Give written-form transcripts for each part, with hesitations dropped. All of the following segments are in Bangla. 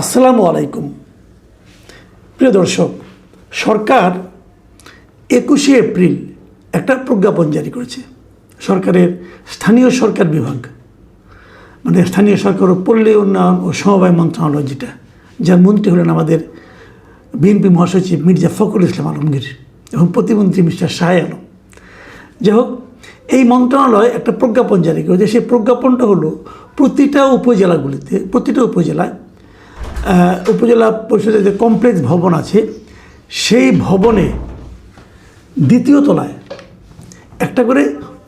আসসালামু আলাইকুম। প্রিয় দর্শক, সরকার 21শে এপ্রিল একটা প্রজ্ঞাপন জারি করেছে। সরকারের স্থানীয় সরকার বিভাগ, মানে স্থানীয় সরকার ও পল্লী উন্নয়ন ও সমবায় মন্ত্রণালয়, যার মন্ত্রী হলেন আমাদের বিএনপি মহাসচিব মির্জা ফখরুল ইসলাম আলমগীর এবং প্রতিমন্ত্রী মিস্টার শাহ আলম। যাই হোক, এই মন্ত্রণালয় একটা প্রজ্ঞাপন জারি করেছে। সেই প্রজ্ঞাপনটা হলো প্রতিটা উপজেলায় উপজেলা পরিষদের যে কমপ্লেক্স ভবন আছে, সেই ভবনে দ্বিতীয় তলায় একটা করে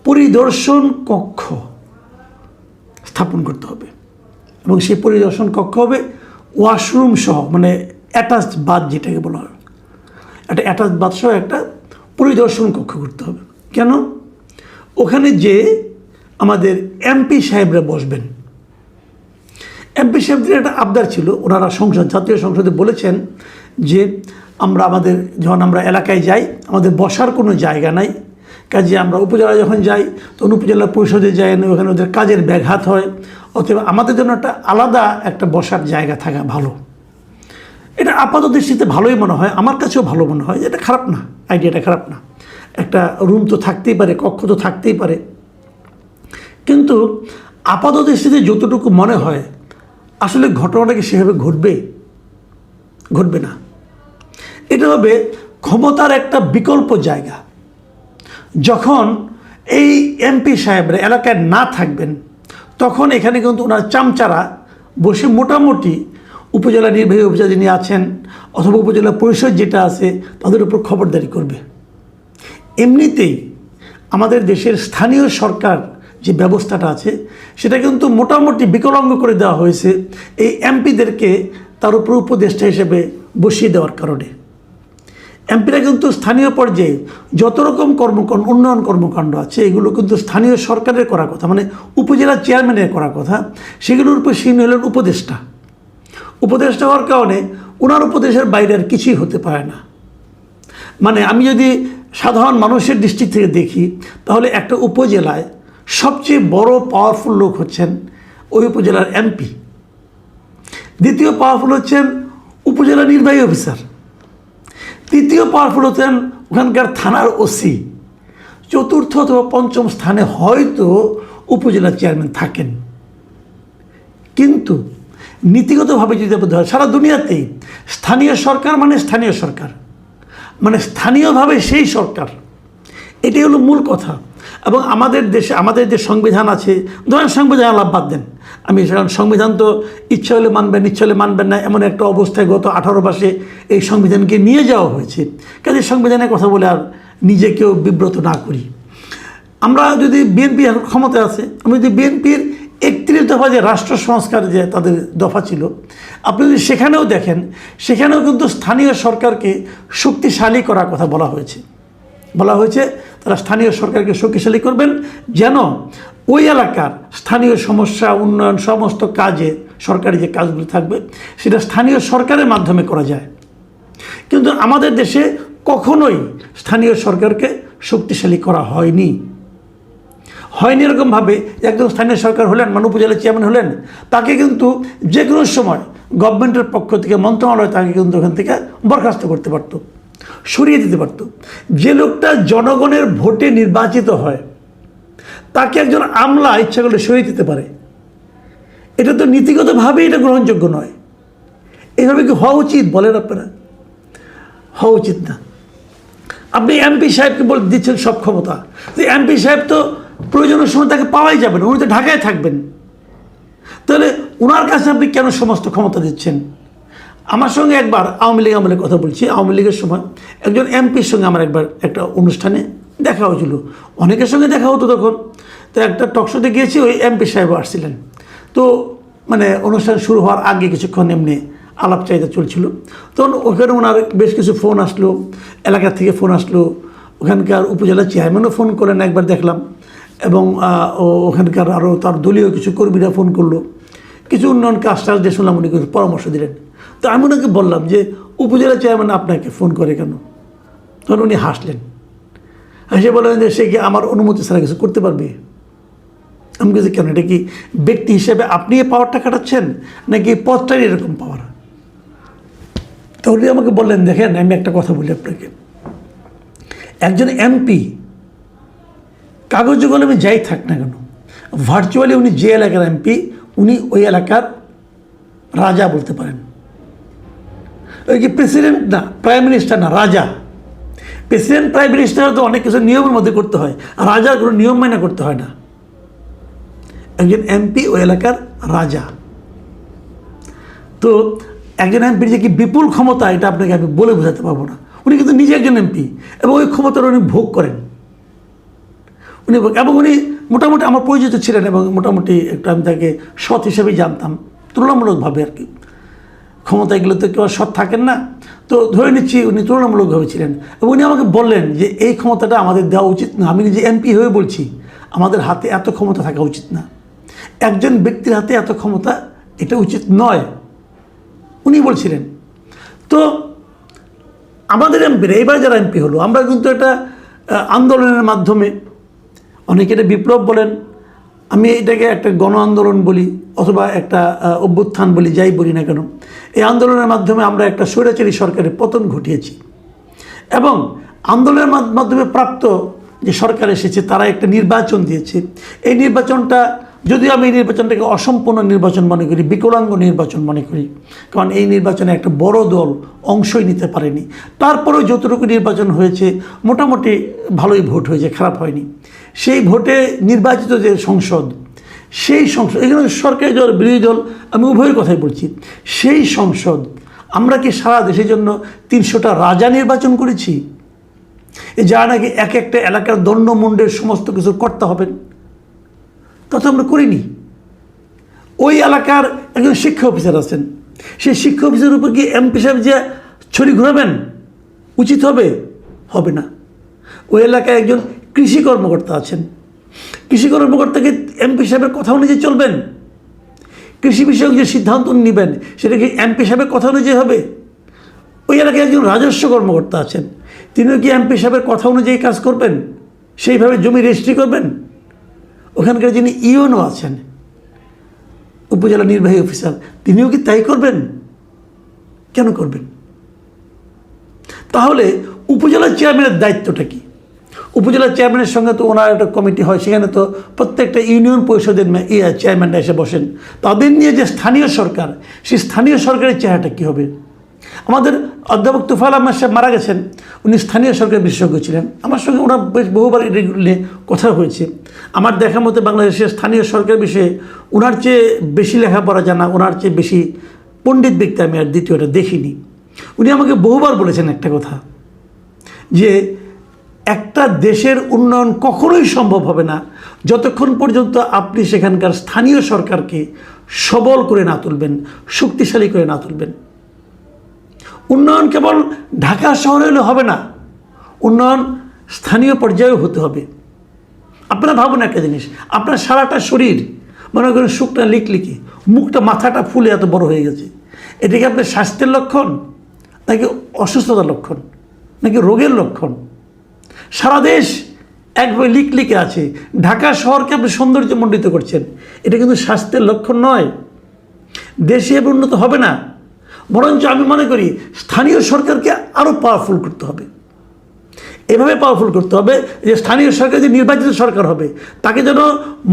পরিদর্শন কক্ষ স্থাপন করতে হবে এবং সেই পরিদর্শন কক্ষ হবে ওয়াশরুম সহ, মানে অ্যাটাচড বাথ যেটাকে বলা হয়, একটা অ্যাটাচড বাথ সহ একটা পরিদর্শন কক্ষ করতে হবে। কেন? ওখানে যে আমাদের এমপি সাহেবরা বসবেন, এমপি সাহেবদের একটা আবদার ছিল। ওনারা জাতীয় সংসদে বলেছেন যে যখন আমরা এলাকায় যাই, আমাদের বসার কোনো জায়গা নাই, কাজে আমরা উপজেলা যখন যাই তখন উপজেলা পরিষদে যাই না, ওখানে ওদের কাজের ব্যাঘাত হয়, অথবা আমাদের জন্য আলাদা একটা বসার জায়গা থাকা ভালো। এটা আপাত দৃষ্টিতে ভালোই মনে হয়, আমার কাছেও ভালো মনে হয়, এটা খারাপ না, আইডিয়াটা খারাপ না। একটা রুম তো থাকতেই পারে, কক্ষ তো থাকতেই পারে, কিন্তু আপাত দৃষ্টিতে যতটুকু মনে হয় আসলে ঘটনাটা কি সেভাবে ঘটবে না। এটা হবে ক্ষমতার একটা বিকল্প জায়গা। যখন এই এমপি সাহেবরা এলাকায় না থাকবেন, তখন এখানে কিন্তু ওনার চামচারা বসে মোটামুটি উপজেলা নির্বাহী অফিসার যিনি আছেন অথবা উপজেলা পরিষদ যেটা আছে তাদের উপর খবরদারি করবে। এমনিতেই আমাদের দেশের স্থানীয় সরকার যে ব্যবস্থাটা আছে সেটা কিন্তু মোটামুটি বিকলাঙ্গ করে দেওয়া হয়েছে এই এমপিদেরকে তার উপর উপদেষ্টা হিসেবে বসিয়ে দেওয়ার কারণে। এমপিরা কিন্তু স্থানীয় পর্যায়ে যত রকম উন্নয়ন কর্মকাণ্ড আছে এগুলো কিন্তু স্থানীয় সরকারের করার কথা, মানে উপজেলা চেয়ারম্যানের করার কথা, সেগুলোর উপর তিনি হলেন উপদেষ্টা হওয়ার কারণে ওনার উপদেশের বাইরে আর কিছুই হতে পারে না। মানে আমি যদি সাধারণ মানুষের দৃষ্টি থেকে দেখি, তাহলে একটা উপজেলায় সবচেয়ে বড় পাওয়ারফুল লোক হচ্ছেন ওই উপজেলার এমপি, দ্বিতীয় পাওয়ারফুল হচ্ছেন উপজেলা নির্বাহী অফিসার, তৃতীয় পাওয়ারফুল হচ্ছেন ওখানকার থানার ওসি, চতুর্থ অথবা পঞ্চম স্থানে হয়তো উপজেলা চেয়ারম্যান থাকেন। কিন্তু নীতিগতভাবে যদি হয়, সারা দুনিয়াতেই স্থানীয় সরকার মানে স্থানীয়ভাবে সেই সরকার, এটাই হলো মূল কথা। এবং আমাদের দেশে আমাদের যে সংবিধান আছে, ধরেন সংবিধান আলাপ বাদ দেন, আমি সংবিধান তো ইচ্ছা হলে মানবেন, ইচ্ছা হলে মানবেন না, এমন একটা অবস্থায় গত 18 মাসে এই সংবিধানকে নিয়ে যাওয়া হয়েছে। কাজে সংবিধানের কথা বলে আর নিজেকেও বিব্রত না করি। আমরা যদি বিএনপি ক্ষমতায় আছে, আমি যদি বিএনপির 31 দফা যে রাষ্ট্র সংস্কার যে তাদের দফা ছিল, আপনি যদি সেখানেও দেখেন, সেখানেও কিন্তু স্থানীয় সরকারকে শক্তিশালী করার কথা বলা হয়েছে। তারা স্থানীয় সরকারকে শক্তিশালী করবেন, যেন ওই এলাকার স্থানীয় সমস্যা, উন্নয়ন, সমস্ত কাজে সরকারি যে কাজগুলো থাকবে সেটা স্থানীয় সরকারের মাধ্যমে করা যায়। কিন্তু আমাদের দেশে কখনোই স্থানীয় সরকারকে শক্তিশালী করা হয়নি এরকমভাবে। একজন স্থানীয় সরকার হলেন, মানে উপজেলা চেয়ারম্যান হলেন, তাকে কিন্তু যে কোনো সময় গভর্নমেন্টের পক্ষ থেকে, মন্ত্রণালয় তাকে কিন্তু ওখান থেকে বরখাস্ত করতে পারত, সরিয়ে দিতে পারত। যে লোকটা জনগণের ভোটে নির্বাচিত হয় তাকে একজন আমলা ইচ্ছা করলে সরিয়ে দিতে পারে। এটা তো নীতিগতভাবেই এটা গ্রহণযোগ্য নয়। এইভাবে কি হওয়া উচিত বলেন আপনারা? হওয়া উচিত না। আপনি এমপি সাহেবকে বলে দিচ্ছেন সব ক্ষমতা, যে এমপি সাহেব তো প্রয়োজনের সময় তাকে পাওয়াই যাবে না, উনি তো ঢাকায় থাকবেন, তাহলে ওনার কাছে আপনি কেন সমস্ত ক্ষমতা দিচ্ছেন? আমার সঙ্গে একবার আওয়ামী লীগ আমলে কথা বলছি, আওয়ামী লীগের সময় একজন এমপির সঙ্গে আমার একবার একটা অনুষ্ঠানে দেখা হয়েছিল, অনেকের সঙ্গে দেখা হতো তখন। তো একটা টকশোতে গিয়েছি, ওই এমপি সাহেবও আসছিলেন। তো মানে অনুষ্ঠান শুরু হওয়ার আগে কিছুক্ষণ এমনি আলাপ চাহিদা চলছিল, তখন ওখানে ওনার বেশ কিছু ফোন আসলো, এলাকা থেকে ফোন আসলো, ওখানকার উপজেলা চেয়ারম্যানও ফোন করেন একবার দেখলাম, এবং ওখানকার আরও তার দলীয় কিছু কর্মীরা ফোন করলো, কিছু উন্নয়ন কাজটাজ দিয়ে শুনলাম উনি কিছু পরামর্শ দিলেন। তো আমি ওনাকে বললাম যে উপজেলা চেয়ারম্যান আপনাকে ফোন করে কেন? তখন উনি হাসলেন, হেসে বললেন যে সে কি আমার অনুমতি ছাড়া কিছু করতে পারবে? আমি বলছি কেন, এটা কি ব্যক্তি হিসেবে আপনি এই পাওয়ারটা কাটাচ্ছেন, নাকি পদটাই এরকম পাওয়ার? তো উনি আমাকে বললেন, দেখেন আমি একটা কথা বলি আপনাকে, একজন এমপি কাগজে কলমে যাই থাক না কেন, ভার্চুয়ালি উনি যে এলাকার এমপি উনি ওই এলাকার রাজা বলতে পারেন। ওই কি প্রেসিডেন্ট না, প্রাইম মিনিস্টার না, রাজা। প্রেসিডেন্ট প্রাইম মিনিস্টার তো অনেক কিছু নিয়মের মধ্যে করতে হয়, আর রাজার কোনো নিয়ম মাইনা করতে হয় না। একজন এমপি ওই এলাকার রাজা। তো একজন এমপির যে কি বিপুল ক্ষমতা, এটা আপনাকে আমি বলে বোঝাতে পারবো না। উনি কিন্তু নিজে একজন এমপি এবং ওই ক্ষমতার উনি ভোগ করেন। এবং উনি মোটামুটি আমার পরিচিত ছিলেন এবং মোটামুটি একটু আমি তাকে সৎ হিসেবেই জানতাম, তুলনামূলকভাবে আর কি। ক্ষমতা এগুলো তো কেউ সৎ থাকেন না, তো ধরে নিচ্ছি উনি তুলনামূলকভাবে ছিলেন। এবং উনি আমাকে বললেন যে এই ক্ষমতাটা আমাদের দেওয়া উচিত না। আমি নিজে এমপি হয়ে বলছি, আমাদের হাতে এত ক্ষমতা থাকা উচিত না, একজন ব্যক্তির হাতে এত ক্ষমতা এটা উচিত নয়, উনি বলছিলেন। তো আমাদের এমপিরা এবার যারা এমপি হলো, আমরা কিন্তু একটা আন্দোলনের মাধ্যমে, অনেকে এটা বিপ্লব বলেন, আমি এটাকে একটা গণ আন্দোলন বলি অথবা একটা অভ্যুত্থান বলি, যাই বলি না কেন, এই আন্দোলনের মাধ্যমে আমরা একটা স্বৈরাচারী সরকারের পতন ঘটিয়েছি। এবং আন্দোলনের মাধ্যমে প্রাপ্ত যে সরকার এসেছে তারা একটা নির্বাচন দিয়েছে। এই নির্বাচনটা, যদিও আমি এই নির্বাচনটাকে অসম্পূর্ণ নির্বাচন মনে করি, বিকলাঙ্গ নির্বাচন মনে করি, কারণ এই নির্বাচনে একটা বড় দল অংশই নিতে পারেনি। তারপরেও যতটুকু নির্বাচন হয়েছে মোটামুটি ভালোই ভোট হয়েছে, খারাপ হয়নি। সেই ভোটে নির্বাচিত যে সংসদ, সেই সংসদ, এখানে সরকারি দল বিরোধী দল আমি উভয়ের কথাই বলছি, সেই সংসদ আমরা কি সারা দেশের জন্য 300টা রাজা নির্বাচন করেছি? যারা নাকি এক একটা এলাকার দণ্ডমুণ্ডের সমস্ত কিছু করতে হবেন, তা তো আমরা করিনি। ওই এলাকার একজন শিক্ষা অফিসার আছেন, সেই শিক্ষা অফিসারের উপর কি এমপি সাহেব যে ছড়ি ঘুরাবেন উচিত হবে? হবে না। ওই এলাকায় একজন কৃষি কর্মকর্তা আছেন, কৃষি কর্মকর্তাকে এমপি সাহেবের কথা অনুযায়ী চলবেন? কৃষি বিষয়ক যে সিদ্ধান্ত নেবেন সেটা কি এমপি সাহেবের কথা অনুযায়ী হবে? ওই এলাকায় একজন রাজস্ব কর্মকর্তা আছেন, তিনিও কি এমপি সাহেবের কথা অনুযায়ী কাজ করবেন? সেইভাবে জমি রেজিস্ট্রি করবেন? ওখানকার যিনি ইওনো আছেন, উপজেলা নির্বাহী অফিসার, তিনিও কি তাই করবেন? কেন করবেন? তাহলে উপজেলা চেয়ারম্যানের দায়িত্বটা কি? উপজেলা চেয়ারম্যানের সঙ্গে তো ওনার একটা কমিটি হয়, সেখানে তো প্রত্যেকটা ইউনিয়ন পরিষদের চেয়ারম্যানরা এসে বসেন। তাদের নিয়ে যে স্থানীয় সরকার, সেই স্থানীয় সরকারের চেহারাটা কী হবে? আমাদের অধ্যাপক তুফাইল আহমেদ সাহেব মারা গেছেন, উনি স্থানীয় সরকার বিশেষজ্ঞ ছিলেন। আমার সঙ্গে ওনার বেশ বহুবার এগুলো নিয়ে কথা হয়েছে। আমার দেখা মতে বাংলাদেশের স্থানীয় সরকার বিষয়ে ওনার চেয়ে বেশি লেখাপড়া জানা, ওনার চেয়ে বেশি পণ্ডিত ব্যক্তি আমি আর দ্বিতীয়টা দেখিনি। উনি আমাকে বহুবার বলেছেন একটা কথা, যে একটা দেশের উন্নয়ন কখনোই সম্ভব হবে না যতক্ষণ পর্যন্ত আপনি সেখানকার স্থানীয় সরকারকে সবল করে না তুলবেন, শক্তিশালী করে না তুলবেন। উন্নয়ন কেবল ঢাকা শহরে হলে হবে না, উন্নয়ন স্থানীয় পর্যায়েও হতে হবে। আপনারা ভাবুন একটা জিনিস, আপনার সারাটা শরীর মনে করেন শুকনা লিকলিকি, মুখটা মাথাটা ফুলে এত বড় হয়ে গেছে, এটা কি আপনার স্বাস্থ্যের লক্ষণ, নাকি অসুস্থতার লক্ষণ, নাকি রোগের লক্ষণ? সারা দেশ একভাবে লিকলিকে আছে, ঢাকা শহরকে আপনি সৌন্দর্যমণ্ডিত করছেন, এটা কিন্তু স্বাস্থ্যের লক্ষণ নয়। দেশে এবার উন্নত হবে না, বরঞ্চ আমি মনে করি স্থানীয় সরকারকে আরও পাওয়ারফুল করতে হবে। এভাবে পাওয়ারফুল করতে হবে যে স্থানীয় সরকার যে নির্বাচিত সরকার হবে তাকে যেন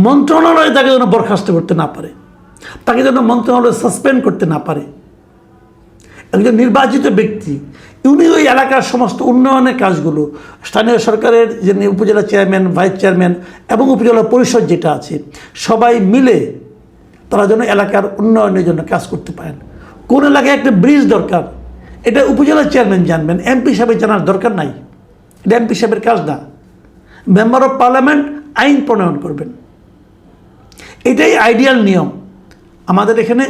মন্ত্রণালয় তাকে যেন বরখাস্ত করতে না পারে, তাকে যেন মন্ত্রণালয় সাসপেন্ড করতে না পারে। একজন নির্বাচিত ব্যক্তি উনি ওই এলাকার সমস্ত উন্নয়নের কাজগুলো, স্থানীয় সরকারের যে উপজেলা চেয়ারম্যান, ভাইস চেয়ারম্যান এবং উপজেলা পরিষদ যেটা আছে, সবাই মিলে তারা যেন এলাকার উন্নয়নের জন্য কাজ করতে পারেন। কোন এলাকায় একটা ব্রিজ দরকার, এটা উপজেলা চেয়ারম্যান জানবেন, এমপি সাহেবের জানার দরকার নাই, এটা এমপি সাহেবের কাজ না। মেম্বার অফ পার্লামেন্ট আইন প্রণয়ন করবেন, এটাই আইডিয়াল নিয়ম। আমাদের এখানে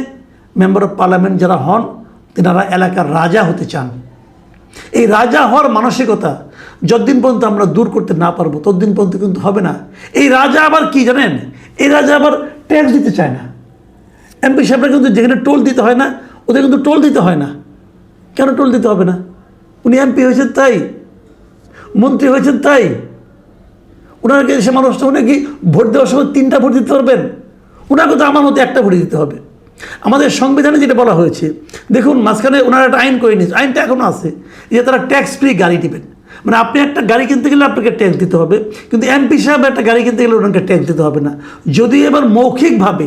মেম্বার অফ পার্লামেন্ট যারা হন তেনারা এলাকার রাজা হতে চান। এই রাজা হওয়ার মানসিকতা যতদিন পর্যন্ত আমরা দূর করতে না পারবো ততদিন পর্যন্ত কিন্তু হবে না। এই রাজা আবার কি জানেন, এই রাজা আবার ট্যাক্স দিতে চায় না। এমপি সাহেবরা কিন্তু যেখানে টোল দিতে হয় না ওদের কিন্তু টোল দিতে হয় না। কেন টোল দিতে হবে না? উনি এমপি হয়েছেন তাই, মন্ত্রী হয়েছেন তাই। ওনাকে সে মানুষটা উনি কি ভোট দেওয়ার সময় 3টা ভোট দিতে পারবেন? ওনাকে তো আমার মতো একটা ভোট দিতে হবে। আমাদের সংবিধানে যেটা বলা হয়েছে, দেখুন মাঝখানে ওনারা একটা আইন করে নিয়েছে, আইনটা এখনও আছে, যে তারা ট্যাক্স ফ্রি গাড়ি দিবেন। মানে আপনি একটা গাড়ি কিনতে গেলে আপনাকে ট্যাক্স দিতে হবে, কিন্তু এমপি সাহেব একটা গাড়ি কিনতে গেলে ওনাকে ট্যাক্স দিতে হবে না। যদি এবার মৌখিকভাবে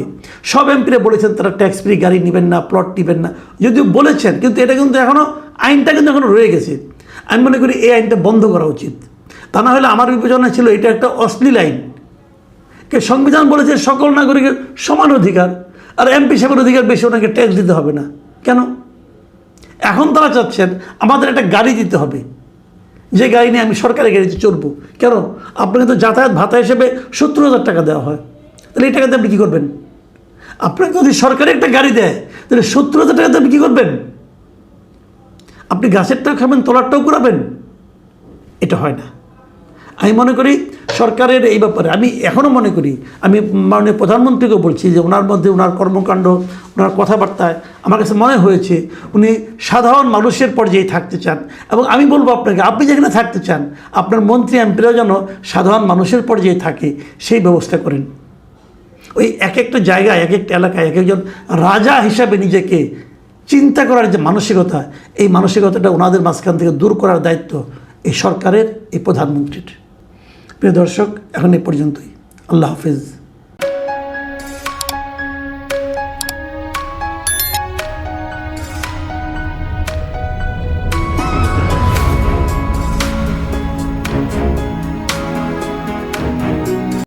সব এমপিরা বলেছেন তারা ট্যাক্স ফ্রি গাড়ি নেবেন না, প্লট নেবেন না, যদিও বলেছেন, কিন্তু এটা কিন্তু এখনও আইনটা কিন্তু এখনও রয়ে গেছে। আমি মনে করি এই আইনটা বন্ধ করা উচিত। তা না হলে আমার বিবেচনা ছিল এটা একটা অশ্লীল আইন। সংবিধান বলেছে সকল নাগরিকের সমান অধিকার, আর এমপি সাহেবের অধিকার বেশি, ওনাকে ট্যাক্স দিতে হবে না কেন? এখন তারা চাচ্ছেন আমাদের একটা গাড়ি দিতে হবে, যে গাড়ি নিয়ে আমি সরকারি গাড়িতে চড়বো। কেন? আপনাকে তো যাতায়াত ভাতা হিসেবে 70,000 টাকা দেওয়া হয়, তাহলে এই টাকাতে আপনি কী করবেন? আপনাকে যদি সরকারি একটা গাড়ি দেয় তাহলে 70,000 টাকাতে আপনি কী করবেন? আপনি গাছেরটাও খাবেন, তলারটাও কুড়াবেন? এটা হয় না। আমি মনে করি সরকারের এই ব্যাপারে, আমি এখনও মনে করি, আমি মাননীয় প্রধানমন্ত্রীকেও বলছি যে ওনার মধ্যে, ওনার কর্মকাণ্ড, ওনার কথাবার্তায় আমার কাছে মনে হয়েছে উনি সাধারণ মানুষের পর্যায়ে থাকতে চান। এবং আমি বলবো আপনাকে, আপনি যেখানে থাকতে চান আপনার মন্ত্রী এমপিরাও যেন সাধারণ মানুষের পর্যায়ে থাকে, সেই ব্যবস্থা করেন। ওই এক একটা জায়গায়, এক একটা এলাকায় এক একজন রাজা হিসাবে নিজেকে চিন্তা করার যে মানসিকতা, এই মানসিকতাটা ওনাদের মাঝখান থেকে দূর করার দায়িত্ব এই সরকারের, এই প্রধানমন্ত্রীর। প্রিয় দর্শক, এখন এই পর্যন্তই। আল্লাহ হাফিজ।